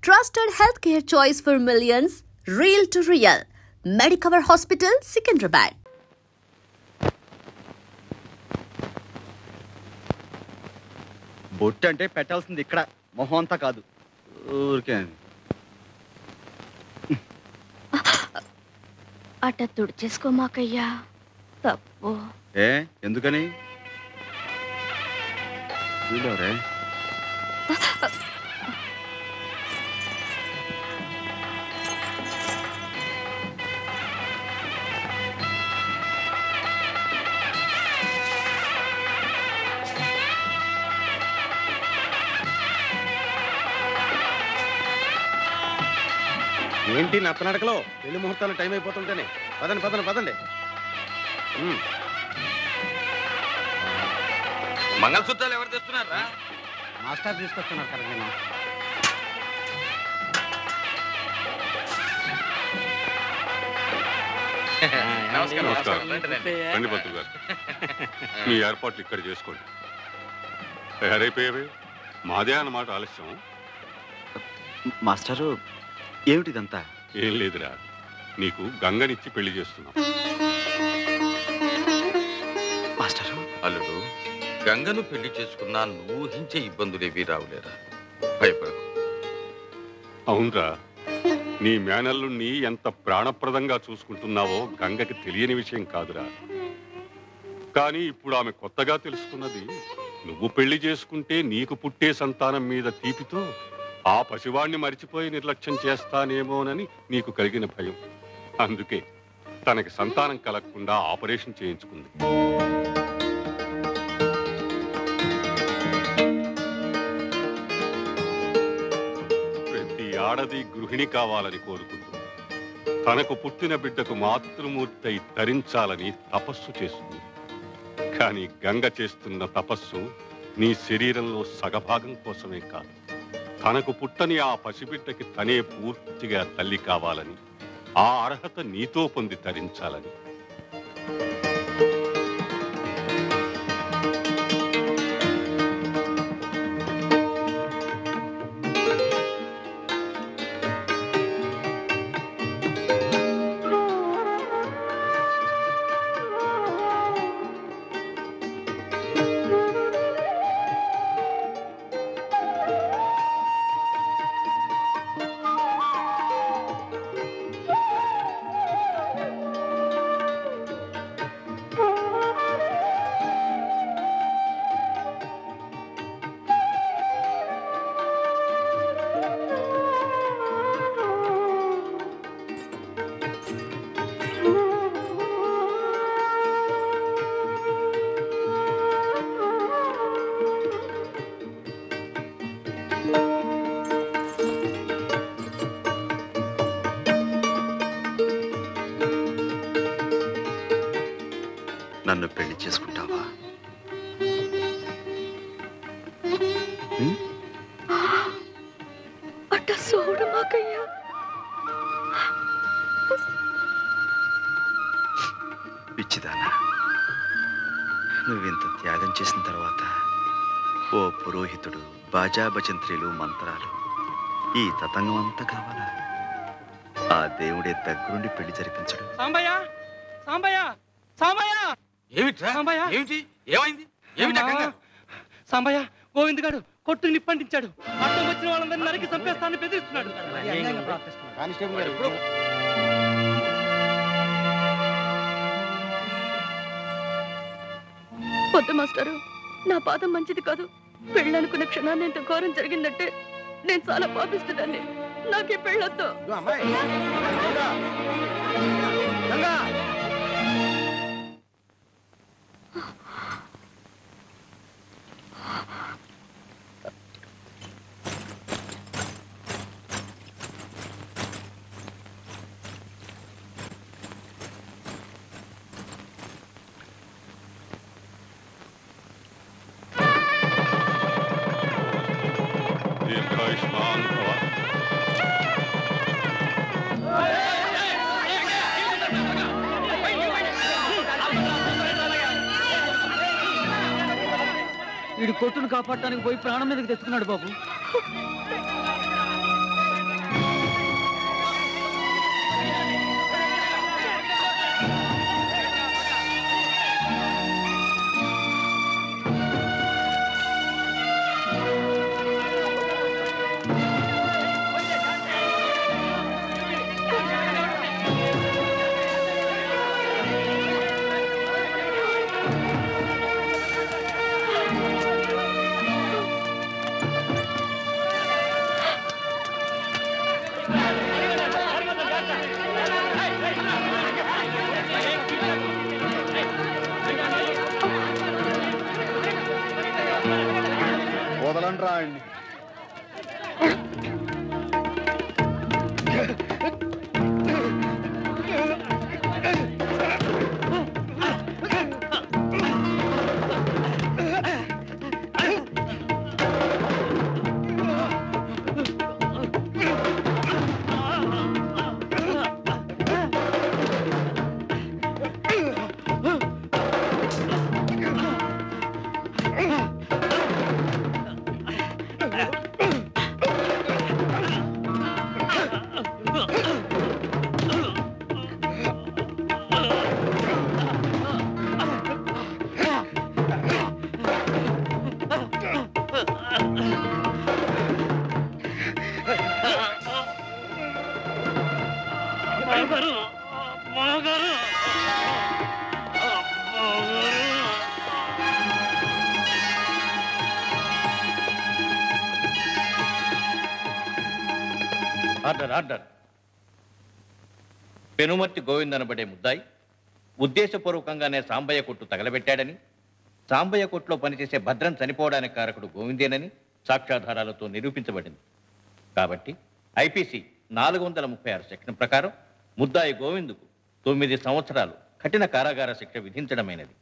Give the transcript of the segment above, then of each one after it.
Trusted healthcare choice for millions, real to real. Medicover Hospital, Secunderabad. బొట్టు అంటే పెట్టాల్సింది ఇక్కడ మొహం అంతా కాదు ఊరికే అట తుడిచేసుకోమాకయ్యా తప్పు ఏ ఎందుకని వీళ్ళెవరే ఏంటి నత్తనడకలో పెళ్లి ముహూర్తాలు టైం అయిపోతుంటేనే పదండి పదండి పదండి మంగళసూత్రాలు ఎవరు తెస్తున్నారా? మాస్టర్ తీసుకొస్తున్నారు కదా నేను రండి పంతులు గారు, మీ ఏర్పాట్లు ఇక్కడ చేసుకోండి. తయారైపోయావే, మాదే అన్నమాట ఆలస్యం. మాస్టరు ఏమిటిదంతా? ఏం లేదురా, నీకు గంగనిచ్చి పెళ్లి చేస్తున్నాం. మాస్టరు అల్లుడు, గంగను పెళ్లి చేసుకున్నా నువ్వు ఊహించే ఇబ్బందులేవి రావులేరా, భయపడకు. అవునరా, నీ మేనల్లుణ్ణి ఎంత ప్రాణప్రదంగా చూసుకుంటున్నావో గంగకి తెలియని విషయం కాదురా. కానీ ఇప్పుడు ఆమె కొత్తగా తెలుసుకున్నది, నువ్వు పెళ్లి చేసుకుంటే నీకు పుట్టే సంతానం మీద తీపితో ఆ పసివాణ్ణి మరిచిపోయి నిర్లక్ష్యం చేస్తానేమోనని నీకు కలిగిన భయం. అందుకే తనకి సంతానం కలగకుండా ఆపరేషన్ చేయించుకుంది. ప్రతి ఆడది గృహిణి కావాలని కోరుకుంటుంది. తనకు పుట్టిన బిడ్డకు మాతృమూర్తి అయి తరించాలని తపస్సు చేస్తుంది. కానీ గంగ చేస్తున్న తపస్సు నీ శరీరంలో సగభాగం కోసమే కాదు, తనకు పుట్టని ఆ పసిబిడ్డకి తనే పూర్తిగా తల్లి కావాలని, ఆ అర్హత నీతో పొంది తరించాలని. నన్ను పెళ్లి చేసుకుంటావా? అట్ట చూడమాకయ్యా. పిచ్చిదానా, నువ్వింత త్యాగం చేసిన తర్వాత ఓ పురోహితుడు, బాజా భజంత్రీలు, మంత్రాలు, ఈ తతంగం అంతా కావాలా? ఆ దేవుడే దగ్గరుండి పెళ్లి జరిపించడు. సాంబయ్య, సాంబయ్య, సాంబయ్య, ఏమిట్రా? ఏమిటి? ఏమైంది? సాంబయ్య, గోవింద్ గారు కొట్టుకు నిప్పంటించాడు. అర్థం వచ్చిన వాళ్ళందరినీ నరికి చంపేస్తానని బెదిరిస్తున్నాడు. వద్దు మాస్టారు, నా పాదం మంచిది కాదు. పెళ్ళనుకున్న క్షణాన్ని ఎంత ఘోరం జరిగిందంటే నేను చాలా పాపిస్తున్నాను. నాకే పెళ్ళొద్దు. దీర్ఘాయుష్మాన్ భవ. వీడి కొట్టును కాపాడటానికి పోయి ప్రాణం మీదకి తెచ్చుకున్నాడు బాబు. Order order. పెనుమర్తి గోవింద్ అనబడే ముద్దాయి ఉద్దేశపూర్వకంగానే సాంబయ్య కొట్టు తగలబెట్టాడని, సాంబయ్య కొట్టులో పనిచేసే భద్రం చనిపోవడానికి కారకుడు గోవిందేనని సాక్ష్యాధారాలతో నిరూపించబడింది. కాబట్టి ఐపీసీ 436 సెక్షన్ ప్రకారం ముద్దాయి గోవిందుకు 9 సంవత్సరాలు కఠిన కారాగార శిక్ష విధించడమైనది.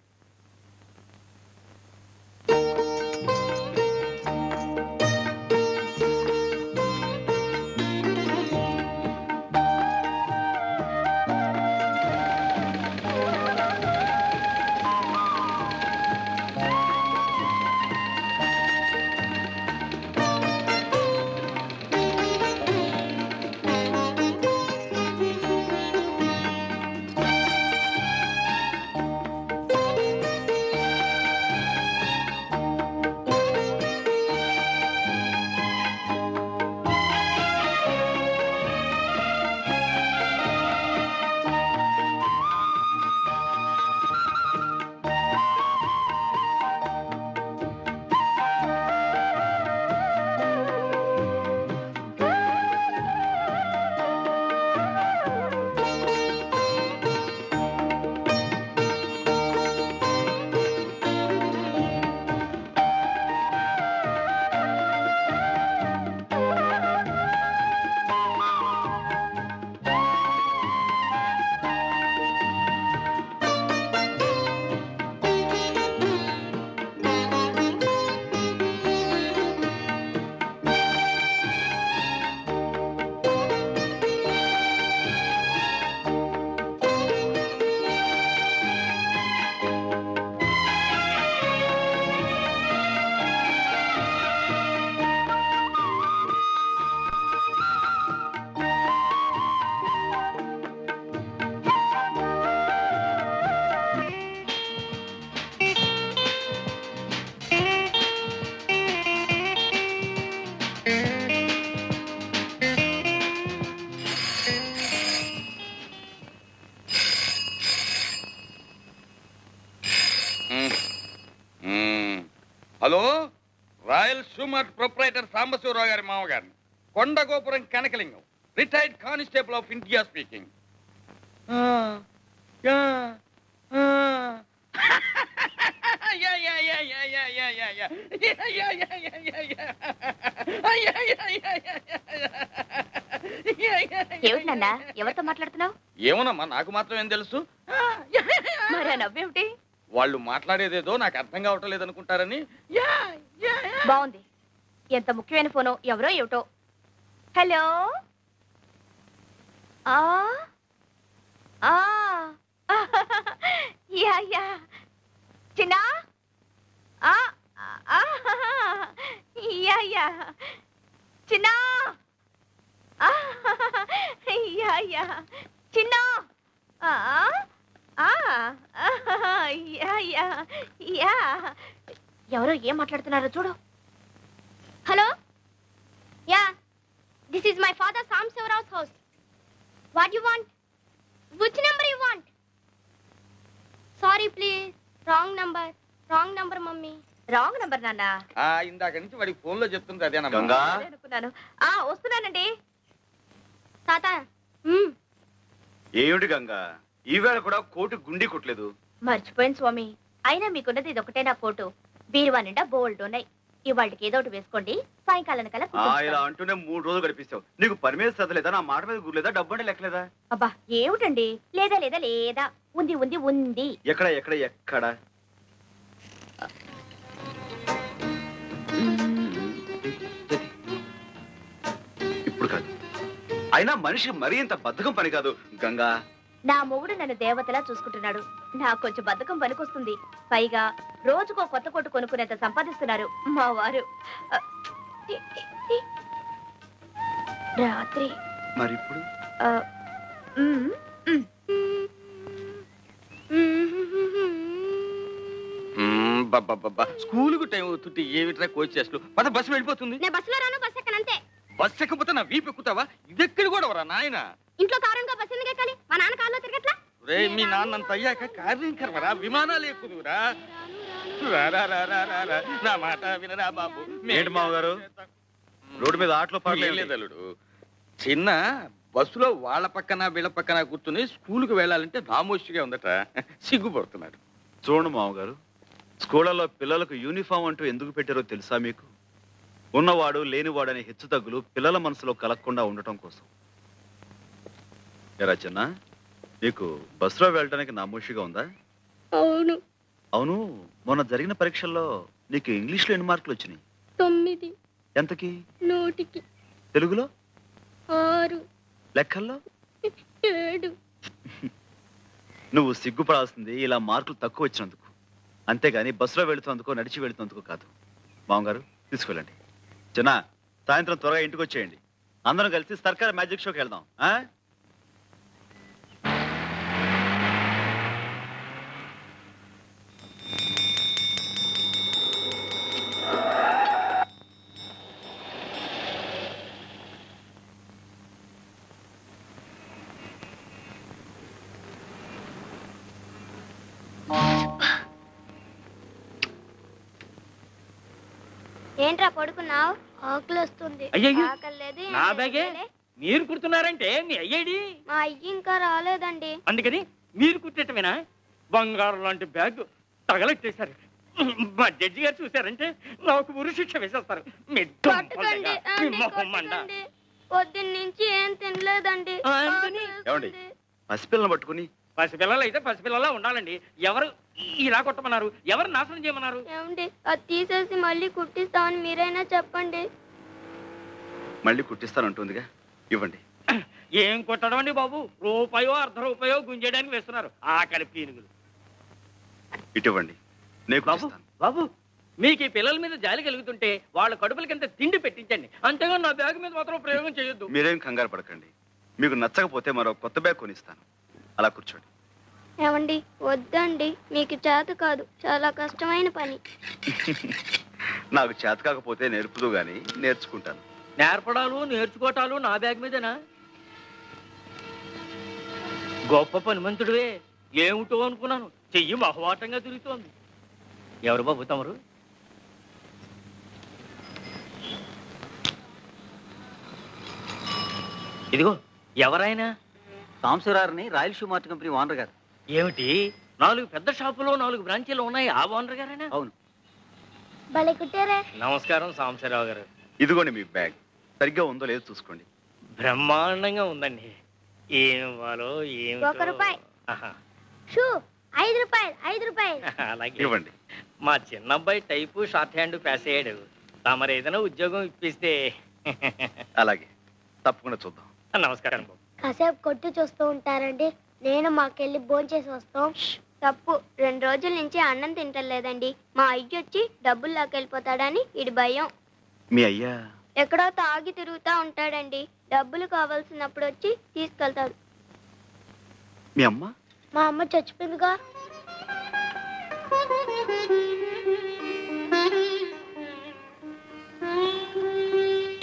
Hello, royal shoe mart proprietor Sambasivarao గారి మామగారిని, Kondagopuram Kanakalingam, retired constable of India speaking. ఏమిటన్నా, ఎవరితో మాట్లాడుతున్నావు? ఏమోనమ్మా, నాకు మాత్రం ఏం తెలుసు. మరి నవ్వేమిటి? వాళ్ళు మాట్లాడేదేదో నాకు అర్థం కావటం లేదనుకుంటారని. బాగుంది. ఎంత ముఖ్యమైన ఫోను, ఎవరో ఏమిటో. హలో, యా యా చిన్నా, యా యా చిన్నా, యా యా చిన్నా, ఎవరో ఏం మాట్లాడుతున్నారో చూడు. Hello, yeah, this is my father Sambasivarao's house. What you want? Which number you want? Sorry please, wrong number mummy. Wrong number నాన్న. ఇందాక నుంచి వాడికి ఫోన్ లో చెప్తుంది అదేనమ్మా. అనుకున్నాను. వస్తున్నానండి తాత. ఏమిటి గంగా, ఈవేళ కూడా కోటు గుండి కొట్టలేదు? మర్చిపోయింది స్వామి. అయినా మీకున్నది ఇది ఒకటే నా కోటు. బీరువా నిండా బోల్డ్ ఉన్నాయి. ఇవాళకి ఏదో ఒకటి వేసుకోండి, సాయంకాలం కల్లా. ఇలా అంటూనే 3 రోజులు గడిపిస్తావు. నీకు పని మీద చదవలేదా? నా మాట మీద గుర్లేదా? డబ్బు అంటే లెక్కలేదా? అబ్బా ఏమిటండి, లేదా లేదా లేదా, ఉంది ఉంది ఉంది. ఎక్కడ ఎక్కడ ఎక్కడ? ఇప్పుడు కాదు. అయినా మనిషికి మరీ ఇంత బద్ధకం పని కాదు గంగా. నా మొగుడు నన్ను దేవతలా చూసుకుంటున్నాడు. నాకు కొంచెం బద్ధకం పనికొస్తుంది. పైగా రోజుకో కొత్త కొట్టు కొనుక్కునేంత సంపాదిస్తున్నారు మా వారు. రాత్రి మరి ఇప్పుడు స్కూలుకు టైం అవుతుంటే ఏమిట్రా కోచ్ చేస్తూ పద, బస్సు వెళ్ళిపోతుంది. నేను బస్సులో రాను, బస్ ఎక్కనంతే. బస్ ఎక్కకపోతే నా వీపు ఎక్కుతావా? ఇదెక్కడి కూడా వరా నాయన. ఇంట్లో కారంగా బస్ ఎందుకు ఎక్కాలి? మా నాన్న కాల్లో తిరగట్లా? రే మీ నాన్నంత అయ్యాక కార్యం కర్మరా, విమానాలు ఎక్కుదురా. నా మాట వినరా బాబు. ఏంటి మామగారు రోడ్డు మీద ఆటలో లేదు అల్లుడు, చిన్న బస్సులో వాళ్ళ పక్కన వీళ్ళ పక్కన కూర్చుని స్కూల్కి వెళ్ళాలంటే నామోషిగా ఉందట, సిగ్గుపడుతున్నాడు. చూడండి మామగారు, స్కూళ్ళలో పిల్లలకు యూనిఫామ్ అంటూ ఎందుకు పెట్టారో తెలుసా మీకు? ఉన్నవాడు లేనివాడు అనే హెచ్చు తగ్గులు పిల్లల మనసులో కలగకుండా ఉండటం కోసం. ఎరా చిన్న, నీకు బస్సులో వెళ్ళడానికి నామోషిగా ఉందా? అవును. అవును, మొన్న జరిగిన పరీక్షల్లో నీకు ఇంగ్లీష్లో ఎన్ని మార్కులు వచ్చినాయి? 9. ఎంతకి? 100కి. తెలుగులో? 6. లెక్కల్లో? 7. నువ్వు సిగ్గుపడాల్సింది ఇలా మార్కులు తక్కువ వచ్చినందుకు, అంతేగాని బస్సులో వెళుతున్నందుకో నడిచి వెళుతున్నందుకు కాదు. మామగారు తీసుకెళ్ళండి. చిన్న, సాయంత్రం త్వరగా ఇంటికి వచ్చేయండి. అందరం కలిసి సర్కార్ మ్యాజిక్ షోకి వెళ్దాం. ఏంట్రా పడుకున్నావు? ఆకలి వస్తుంది. అయ్యయ్యో, ఆకలి లేదు, నా బ్యాగే మీరు కుడుతున్నారంటే మీ అయ్యేడి? మా అయ్యి ఇంకా రాలేదండి. అందుకని మీరు కుట్టేటమేనా? బంగారం లాంటి బ్యాగ్ తగలెట్టేశారు. మా జడ్జి గారు చూశారంటే నాకు ఉరి శిక్ష వేసేస్తారు. పట్టుకోండి, పొద్దున్న నుంచి ఏం తినలేదండి. ఏమండి, పసిపిల్లని పట్టుకుని? పసిపిల్లలు అయితే పసిపిల్లలా ఉండాలండి. ఎవరు ఇలా కొట్టమన్నారు? ఎవరు నాశనం చేయమన్నారు? ఏమండి, అది తీసేసి మళ్ళీ కుట్టిస్తామని మీరైనా చెప్పండి. మళ్ళీ కుట్టిస్తానంటుందిగా, ఇవ్వండి. ఏం కొట్టడం అండి బాబు? రూపాయో ₹1 గుంజేయడానికి వేస్తున్నారు ఆకలి పీనుగులు. ఇటువంటి బాబు బాబు, మీకు ఈ పిల్లల మీద జాలి కలుగుతుంటే వాళ్ళ కడుపులకింత తిండి పెట్టించండి, అంతేగా నా బ్యాగ్ మీద మాత్రం ప్రయోగం చేయొద్దు. మీరేం కంగారు పడకండి. మీకు నచ్చకపోతే మరో కొత్త బ్యాగ్ కొనిస్తాను. అలా కూర్చోండి. ఏమండి, వద్దండి, మీకు చేత కాదు, చాలా కష్టమైన పని. నాకు చేత కాకపోతే నేర్పుదు గాని నేర్చుకుంటాను. నేర్పడాలు నేర్చుకోవటాలు నా బ్యాగ్ మీదేనా? గొప్ప పనిమంతుడివే. ఏమిటో అనుకున్నాను, చెయ్యి మహవాటంగా తిరుగుతోంది. ఎవరు బాబు తమరు? ఇదిగో ఎవరైనా? సాంబశివరావుని royal shoe mart company owner గారు. ఏమిటి, 4 పెద్ద షాపులో 4 బ్రాంచీలు ఉన్నాయి, ఆ ఓనర్ గారేనా? అవును. భలే కుట్టారే. నమస్కారం సాంబశివరావు గారు. ఇదిగోండి మీ బ్యాగ్. సరిగ్గా ఉందో లేదో చూసుకోండి. బ్రహ్మాండంగా ఉందండి. ఏం ఇవ్వాలో ఏమి? ₹1. షూ ₹5. అలాగే ఇవ్వండి. మా చిన్నబ్బాయి టైపు షార్ట్ హ్యాండ్ పాస్ అయ్యాడు. తమరు ఏదైనా ఉద్యోగం ఇప్పిస్తే. అలాగే, తప్పకుండా చూద్దాం. నమస్కారం బాబు. కాసేపు కొట్టు చూస్తూ ఉంటారండి, నేను మాకెళ్ళి భోంచేసి వస్తాం. తప్పు, 2 రోజుల నుంచి అన్నం తింటలేదండి. మా అయ్య వచ్చి డబ్బులు లాకెళ్ళిపోతాడని ఇడి భయం. మీ అయ్యా ఎక్కడో తాగి తిరుగుతా ఉంటాడండి. డబ్బులు కావాల్సినప్పుడు వచ్చి తీసుకెళ్తాడు. మీ అమ్మ? మా అమ్మ చచ్చిపోయిందిగా.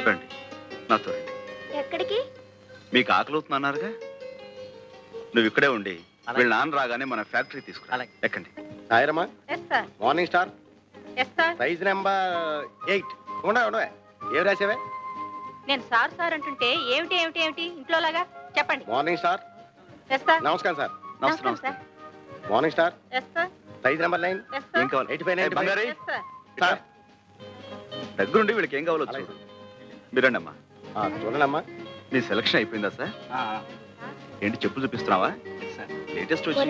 రండి, నాతో రండి. ఎక్కడికి? మీకు ఆకలి అవుతుందన్నారుగా, నువ్వు ఇక్కడే ఉండి వీళ్ళ నాన్న రాగానే మన ఫ్యాక్టరీ తీసుకురా. ఎక్కండి. సాయిరమ్మా, మార్నింగ్ స్టార్ సైజ్ నెంబర్ 8. ఉండవే, ఏం రాసావే? నేను సార్ సార్ అంటుంటే ఏమిటి ఏమిటి ఏమిటి ఇంట్లో లాగా చెప్పండి. Morning star. నమస్కారం సార్. నమస్తే. Morning star size number 9. ఏం కావాలి? 85. సార్ దగ్గరుండి వీళ్ళకి ఏం కావాలో చూడు. మీరండి అమ్మా. చూడండమ్మా. నీ సెలక్షన్ అయిపోయిందా సార్? ఏంటి, చెప్పులు చూపిస్తున్నావా? లేటెస్ట్ వచ్చి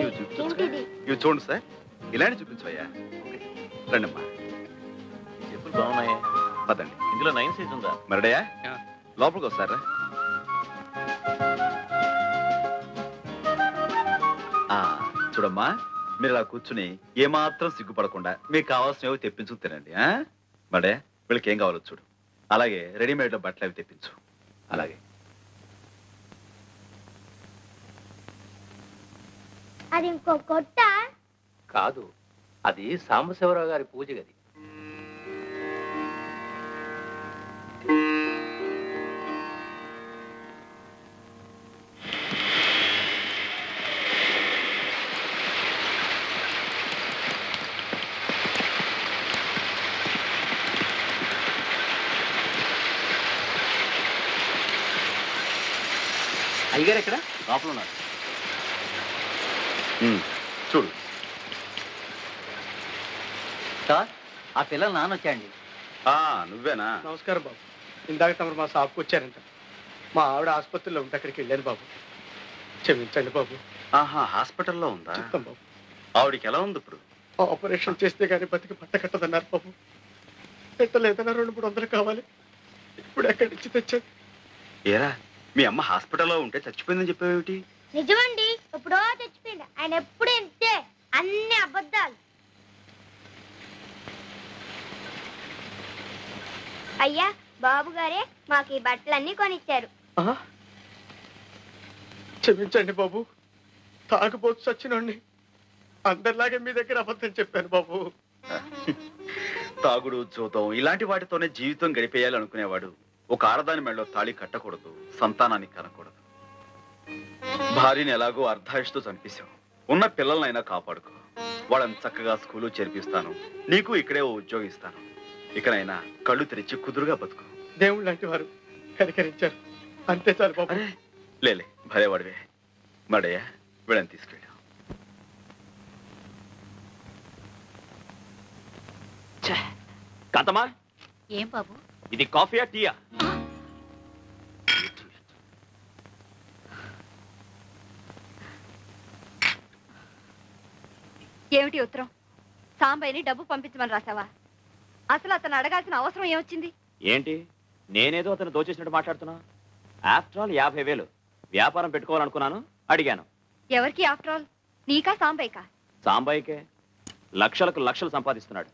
ఇవి చూడండి సార్. ఇలాంటి చూపించవయ్యా. రండి అమ్మా. చెప్పులు బాగున్నాయి. పదండి. ఇందులో 9 సైజ్ ఉందా? మరడయా, లోపలికి వస్తారా? చూడమ్మా, మీరు ఇలా కూర్చుని ఏమాత్రం సిగ్గుపడకుండా మీకు కావాల్సినవి తెప్పించు తినండి. మడే వీళ్ళకి ఏం కావాలో చూడు. అలాగే రెడీమేడ్ లో బట్టలు అవి తెప్పించు. అలాగే. అది ఇంకో కొట్ట కాదు, అది సాంబశివరావు గారి పూజ గది. అయ్యగారు ఎక్కడ? లోపల ఉన్నారు. చూడు సార్, ఆ పిల్లలు నాన్న వచ్చాయండి. నువ్వేనా? నమస్కారం బాబు. ఇందాక తమరు మా షాప్కి వచ్చారంట. మా ఆవిడ ఆసుపత్రిలో ఉంటే అక్కడికి వెళ్ళాను బాబు. క్షమించండి బాబు. హాస్పిటల్లో ఉందా? చెప్తాం బాబు. ఆవిడికి ఎలా ఉంది ఇప్పుడు? ఆపరేషన్ చేస్తే కానీ బతికి పట్ట కట్టదన్నారు బాబు. పెట్టలేదన్నా 200-300 కావాలి. ఇప్పుడు ఎక్కడి నుంచి తెచ్చాను? ఏరా, మీ అమ్మ హాస్పిటల్లో ఉంటే చచ్చిపోయిందని చెప్పేవేమిటి? నిజమండి, ఎప్పుడో చచ్చిపోయింది. ఆయన ఎప్పుడు ఎంతే అన్ని అబద్ధాలు. అయ్యా, బాబు గారే మాకు ఈ బట్టలన్నీ కొనిచ్చారు. క్షమించండి బాబు. తాగుబోతు చచ్చినండి. అందరిలాగే మీ దగ్గర అబద్ధం చెప్పాను బాబు. తాగుడు, జూతం ఇలాంటి వాటితోనే జీవితం గడిపేయాలి అనుకునేవాడు ఒక ఆడదాని మెడలో తాళి కట్టకూడదు, సంతానాన్ని కనకూడదు. భార్యని ఎలాగో అర్ధాయుషుతో చంపేశావు. ఉన్న పిల్లలనైనా కాపాడుకో. వాళ్ళని చక్కగా స్కూలు చేర్పిస్తాను. నీకు ఇక్కడే ఓ ఉద్యోగం ఇస్తాను. ఇకనైనా కళ్ళు తెరిచి కుదురుగా బతుకు. దేవుళ్ళు లాంటి వారు కనికరించారు, అంతే చాలు బాబు. లేలే, భలేవాడివే. మడయ్యా, వీళ్ళని తీసుకెళ్ళాం. కాంతమ్మా, ఏం బాబు? ఇది కాఫీయా టీయా? ఏమిటి ఉత్తరం? సాంబయ్యని డబ్బు పంపించమని రాసావా? అసలు అతను అడగాల్సిన అవసరం ఏమొచ్చింది? ఏంటి, నేనేదో అతను దోచేసినట్టు మాట్లాడుతున్నా? ఆఫ్టర్ ఆల్ 50,000 వ్యాపారం పెట్టుకోవాలనుకున్నాను, అడిగాను. ఎవరికి ఆఫ్టర్ ఆల్? నీకా సాంబయ్యకా? సాంబయ్యకే. లక్షలకు లక్షలు సంపాదిస్తున్నాడు.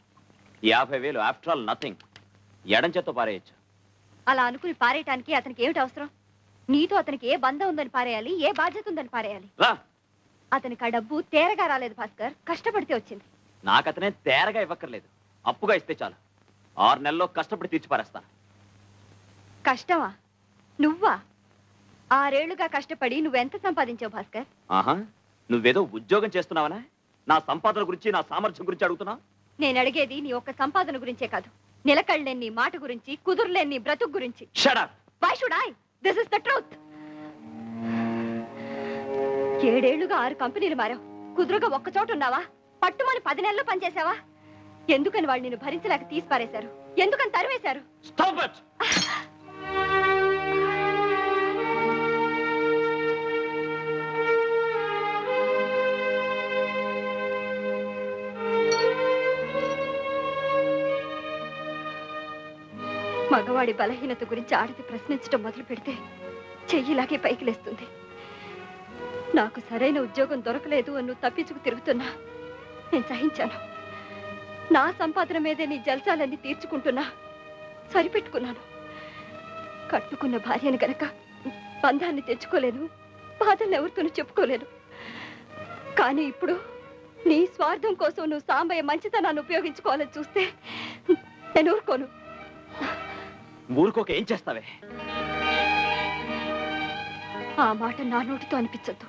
50,000 ఆఫ్టర్ ఆల్ నథింగ్. ఎడం చేత్తో పారేయచ్చు. అలా అనుకుని పారేయటానికి అతనికి ఏమిటి అవసరం? నీతో అతనికి ఏ బంధం ఉందని పారేయాలి, ఏ బాధ్యత ఉందని పారేయాలి? అతనికి ఆ డబ్బు తేరగా రాలేదు భాస్కర్, కష్టపడితే వచ్చింది. నాకు అతనే తేరగా ఇవ్వక్కర్లేదు, అప్పుగా ఇస్తే చాలు. 6 నెలల్లో కష్టపడి తీర్చి పారేస్తాను. కష్టమా? నువ్వా? 6 ఏళ్లుగా కష్టపడి నువ్వెంత సంపాదించావు భాస్కర్? ఆహా, నువ్వేదో ఉద్యోగం చేస్తున్నావనా? నా సంపాదన గురించి, నా సామర్థ్యం గురించి అడుగుతున్నా? నేను అడిగేది నీ ఒక్క సంపాదన గురించే కాదు, నిలకడలేని నీ మాట గురించి, కుదురులేని నీ బ్రతుకు గురించి. Shut up! Why should I? This is the truth. 7 ఏళ్లుగా 6 కంపెనీలు మారావు. కుదురుగా ఒక్క చోట ఉన్నావా? పట్టుమని 10 నెలలు పనిచేసావా? ఎందుకని వాళ్ళు నిన్ను భరించలేక తీసి పారేశారు? ఎందుకని తరివేశారు? Stop it! మగవాడి బలహీనత గురించి ఆడది ప్రశ్నించడం మొదలు పెడితే చెయ్యిలాగే పైకి లేస్తుంది. నాకు సరైన ఉద్యోగం దొరకలేదు అని నువ్వు తప్పించుకు తిరుగుతున్నా నేను సహించాను. నా సంపాదన మీదే నీ జల్సాలన్నీ తీర్చుకుంటున్నా సరిపెట్టుకున్నాను. కట్టుకున్న భార్యను గనక బంధాన్ని తెచ్చుకోలేను, బాధల్ని ఎవరితోనూ చెప్పుకోలేను. కానీ ఇప్పుడు నీ స్వార్థం కోసం నువ్వు సాంబయ్య మంచితనాన్ని ఉపయోగించుకోవాలని చూస్తే నేను ఊరుకోను. ఊరుకోక ఏం చేస్తావే? ఆ మాట నా నోటితో అనిపించద్దు.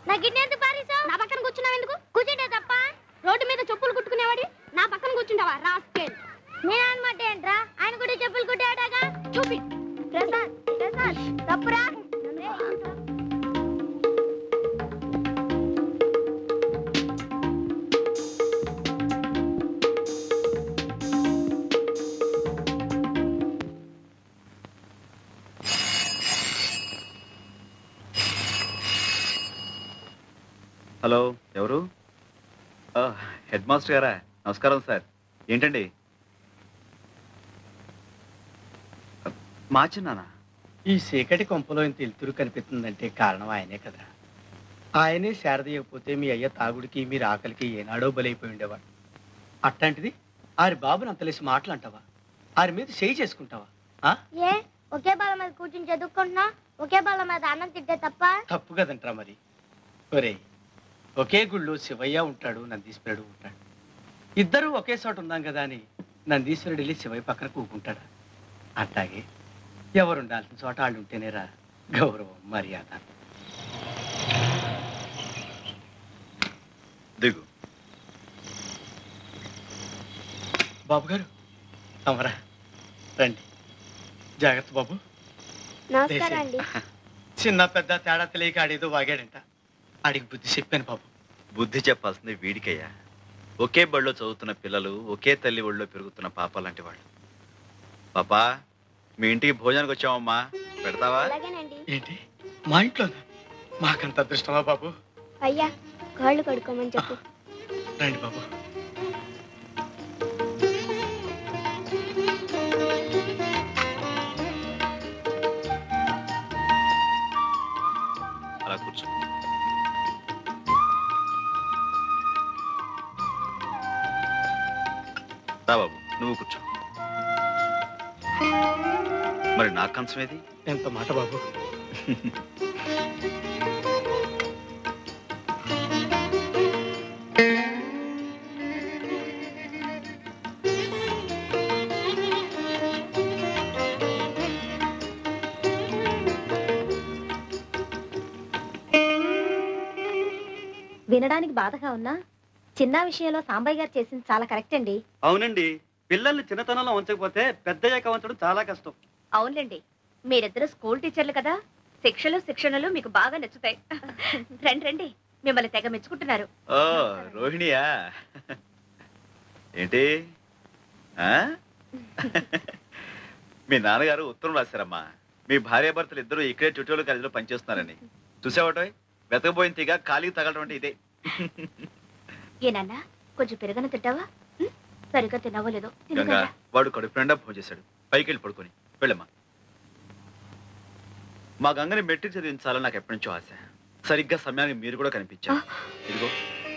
నా గిన్నె పారేసావు? నా పక్కన కూర్చున్నావు ఎందుకు? కూర్చుంటే తప్ప రోడ్డు మీద చెప్పులు కుట్టుకునేవాడి నా పక్కన కూర్చుంటావా? రాస్కెల్. నేను అనమాట ఏంట్రా, ఆయన కూడా చెప్పులు కుట్టాడాగా. చూపి ప్రసాద్, ప్రసాద్ తప్పురా. హలో, ఎవరు? హెడ్ మాస్టర్ గారా? నమస్కారం సార్. ఏంటండి? మా చిన్నానా? ఈ చీకటి కొంపలో ఇంత ఎలుతురు కనిపిస్తుందంటే కారణం ఆయనే కదా. ఆయనే శారదీయకపోతే మీ అయ్య తాగుడికి మీరు ఆకలికి ఏనాడో బలైపోయి ఉండేవాడు. అట్లాంటిది ఆరి బాబుని అంతలేసి మాటలు అంటావా? ఆరి మీద చేయి చేసుకుంటావా? ఏ ఒకే బాల మీద కూర్చుని చదువుకుంటున్నా, ఒకే బాల మీద అన్నం తింటే తప్ప? తప్పు కదంటరా మరి. ఒరే, ఒకే గుళ్ళో శివయ్య ఉంటాడు, నందీశ్వరుడు ఉంటాడు. ఇద్దరూ ఒకే చోట ఉన్నాం కదా అని నందీశ్వరుడు వెళ్ళి శివయ్య పక్కన కూకుంటాడా? అట్లాగే ఎవరు ఉండాల్సిన చోట వాళ్ళు ఉంటేనేరా గౌరవం, మర్యాద. దిగు. బాబు గారు అమరా రండి. జాగ్రత్త బాబు. నమస్కారం అండి. చిన్న పెద్ద తేడా తెలియక ఆడేదో వాగాడంట. ఆడికి బుద్ధి చెప్పాను బాబు. బుద్ధి చెప్పాల్సింది వీడికయ్యా. ఒకే బడిలో చదువుతున్న పిల్లలు, ఒకే తల్లి ఒళ్ళో పెరుగుతున్న పాప లాంటి వాళ్ళు. పాపా, మీ ఇంటికి భోజనానికి వచ్చామమ్మా, పెడతావా? ఏంటి మా ఇంట్లో? మాకంత అదృష్టమా బాబు? అయ్యా, కాళ్ళు కడుక్కోమని చెప్పు. రండి బాబు. అలా కూర్చో. రా బాబు, నువ్వు కూర్చో. మరి నా కంచం ఏది? ఎంత మాట బాబు. వినడానికి బాధగా ఉన్నా చిన్న విషయంలో సాంబయ్య గారు చేసింది చాలా కరెక్ట్ అండి. అవునండి, పిల్లల్ని చిన్నతనంలో ఉంచకపోతే పెద్దయ్యాక ఉంచడం చాలా కష్టం. అవునులేండి, మీరిద్దరు స్కూల్ టీచర్లు కదా, శిక్షణలు మీకు బాగా నచ్చుతాయి. రండి రండి, మిమ్మల్ని తెగ మెచ్చుకుంటున్నారు. ఓ రోహిణియా? ఏంటి మీ నాన్నగారు ఉత్తరం రాశారమ్మా. మీ భార్యాభర్తలు ఇద్దరు ఇక్కడే ట్యూటోరియల్ కాలేజీలో పనిచేస్తున్నారని. చూసావటో వెతకపోయిన తీగ ఖాళీ తగలటం అంటే ఇదే. ఏనన్నా కొంచెం పెరగన తింటావా? సరిగ్గా తిన్నావో లేదో. గంగా, వాడు కడుపు నిండా భోజనం చేశాడు. పైకి వెళ్ళి పడుకొని వెళ్ళమ్మా. మా గంగని మెట్రిక్ చదివించాలని నాకు ఎప్పటి నుంచో ఆశ. సరిగ్గా సమయానికి మీరు కూడా కనిపించారు. ఇదిగో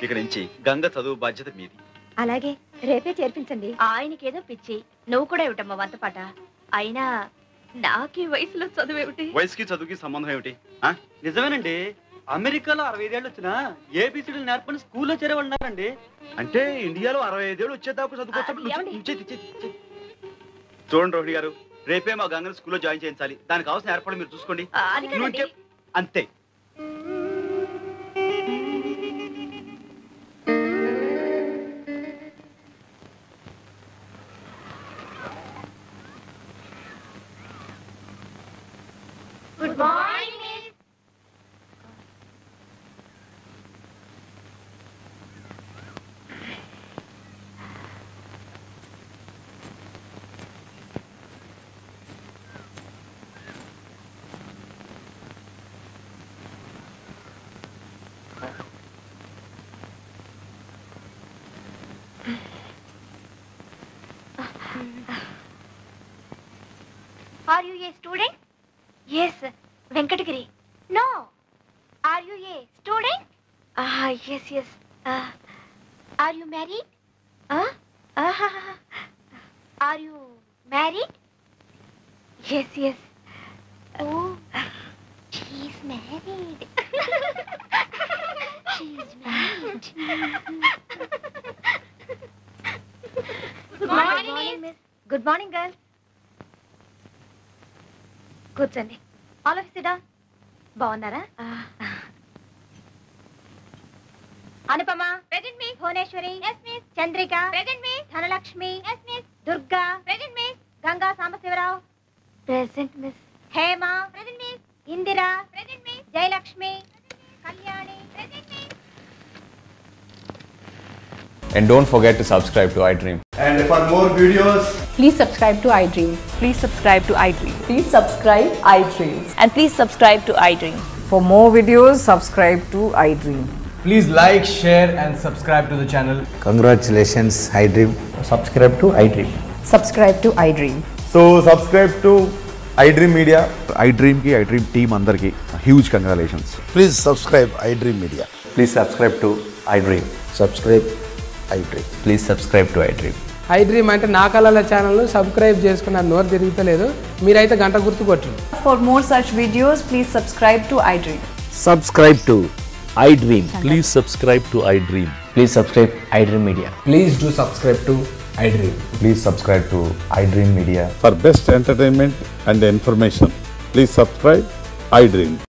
ఇక్కడ నుంచి గంగ చదువు బాధ్యత మీది. అలాగే, రేపే చేర్పించండి. ఆయనకేదో పిచ్చి, నువ్వు కూడా ఏమిటమ్మా వంతపాట. అయినా నాకీ వయసులో చదువేమిటి? వయసుకి చదువుకి సంబంధం ఏమిటి? నిజమేనండి, అమెరికాలో 65 ఏళ్ళు వచ్చినా ఏబిసిడీలు నేర్పని స్కూల్లో చేరేవాళ్ళు ఉన్నారండి. అంటే ఇండియాలో 65 ఏళ్ళు వచ్చేదాకా చదువుకోవచ్చు. చూడండి రోహిణి గారు, రేపే మా గంగని స్కూల్లో జాయిన్ చేయించాలి. దానికి కావాల్సిన ఏర్పాటు మీరు చూసుకోండి. అంతే. Good morning miss. Are you a student? Yes, Venkatagiri. No. Are you a student? Yes. Are you married? Are you married? Yes. Oh, she's married. She's married. Good morning, miss. Good morning, girls. కూర్చోండి. All of సిడా బాగున్నారా? Anupama present miss. Bhuvaneswari yes miss. Chandrika present miss. Dhanalakshmi yes miss. Durga present miss. Ganga Sambasivarao present miss. Hema present miss. Indira present miss. Jayalakshmi, Kalyani present miss. And don't forget to subscribe to iDream. And for more videos, please subscribe to iDream. Please subscribe to iDream. Please subscribe iDream. And please subscribe to iDream. For more videos, subscribe to iDream. please like, share and subscribe to the channel. Congratulations, iDream. Subscribe to iDream. Subscribe to iDream. So subscribe to iDream Media. iDream ki iDream team andarki huge congratulations. Please subscribe iDream Media. Please subscribe to iDream. Subscribe iDream. Please subscribe to iDream. iDream అంటే నా కళల ఛానల్ను subscribe చేసుకున్న నోరు తిరుగుతలేదు. మీరైతే గంట గుర్తు కొట్టండి. For more such videos, please subscribe to iDream. Subscribe to iDream. Please subscribe to iDream. Please subscribe iDream Media. Please do subscribe to iDream. Please subscribe to iDream Media. For best entertainment and information, please subscribe I Dream.